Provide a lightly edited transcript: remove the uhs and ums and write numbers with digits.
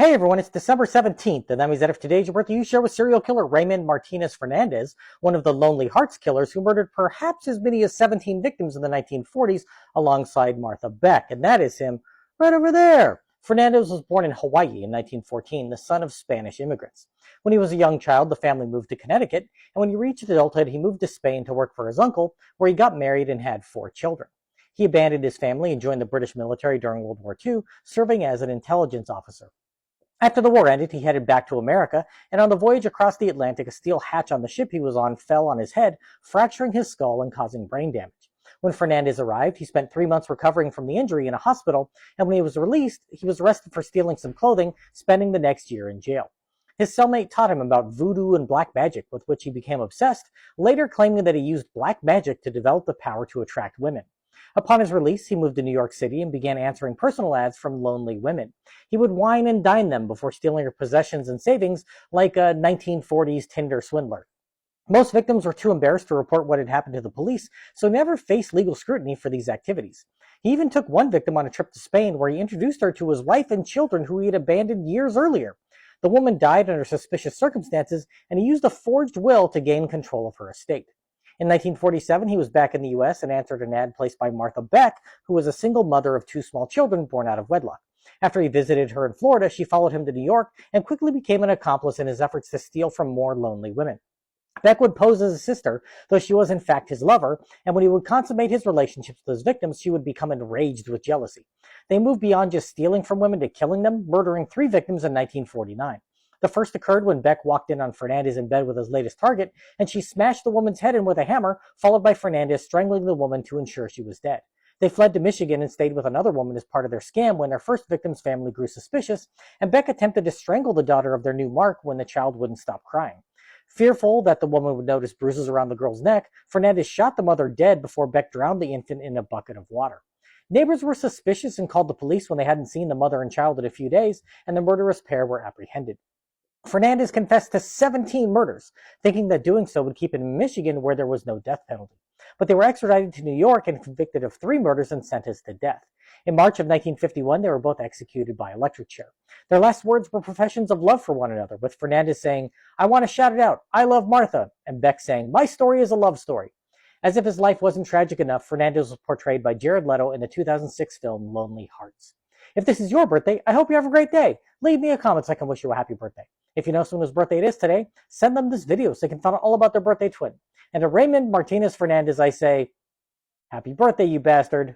Hey everyone, it's December 17th, and that means that if today's your birthday, you share with serial killer Raymond Martinez Fernandez, one of the Lonely Hearts killers who murdered perhaps as many as 17 victims in the 1940s alongside Martha Beck, and that is him right over there. Fernandez was born in Hawaii in 1914, the son of Spanish immigrants. When he was a young child, the family moved to Connecticut, and when he reached adulthood, he moved to Spain to work for his uncle, where he got married and had 4 children. He abandoned his family and joined the British military during World War II, serving as an intelligence officer. After the war ended, he headed back to America, and on the voyage across the Atlantic, a steel hatch on the ship he was on fell on his head, fracturing his skull and causing brain damage. When Fernandez arrived, he spent 3 months recovering from the injury in a hospital, and when he was released, he was arrested for stealing some clothing, spending the next year in jail. His cellmate taught him about voodoo and black magic, with which he became obsessed, later claiming that he used black magic to develop the power to attract women. Upon his release, he moved to New York City and began answering personal ads from lonely women. He would wine and dine them before stealing their possessions and savings like a 1940s Tinder swindler. Most victims were too embarrassed to report what had happened to the police, so never faced legal scrutiny for these activities. He even took one victim on a trip to Spain where he introduced her to his wife and children who he had abandoned years earlier. The woman died under suspicious circumstances, and he used a forged will to gain control of her estate. In 1947, he was back in the U.S. and answered an ad placed by Martha Beck, who was a single mother of 2 small children born out of wedlock. After he visited her in Florida, she followed him to New York and quickly became an accomplice in his efforts to steal from more lonely women. Beck would pose as a sister, though she was in fact his lover, and when he would consummate his relationships with his victims, she would become enraged with jealousy. They moved beyond just stealing from women to killing them, murdering 3 victims in 1949. The first occurred when Beck walked in on Fernandez in bed with his latest target, and she smashed the woman's head in with a hammer, followed by Fernandez strangling the woman to ensure she was dead. They fled to Michigan and stayed with another woman as part of their scam when their first victim's family grew suspicious, and Beck attempted to strangle the daughter of their new Mark when the child wouldn't stop crying. Fearful that the woman would notice bruises around the girl's neck, Fernandez shot the mother dead before Beck drowned the infant in a bucket of water. Neighbors were suspicious and called the police when they hadn't seen the mother and child in a few days, and the murderous pair were apprehended. Fernandez confessed to 17 murders, thinking that doing so would keep him in Michigan where there was no death penalty. But they were extradited to New York and convicted of 3 murders and sentenced to death. In March of 1951, they were both executed by electric chair. Their last words were professions of love for one another, with Fernandez saying, "I want to shout it out, I love Martha," and Beck saying, "My story is a love story." As if his life wasn't tragic enough, Fernandez was portrayed by Jared Leto in the 2006 film Lonely Hearts. If this is your birthday, I hope you have a great day. Leave me a comment so I can wish you a happy birthday. If you know someone whose birthday it is today, send them this video so they can find out all about their birthday twin. And to Raymond Martinez Fernandez, I say, happy birthday, you bastard.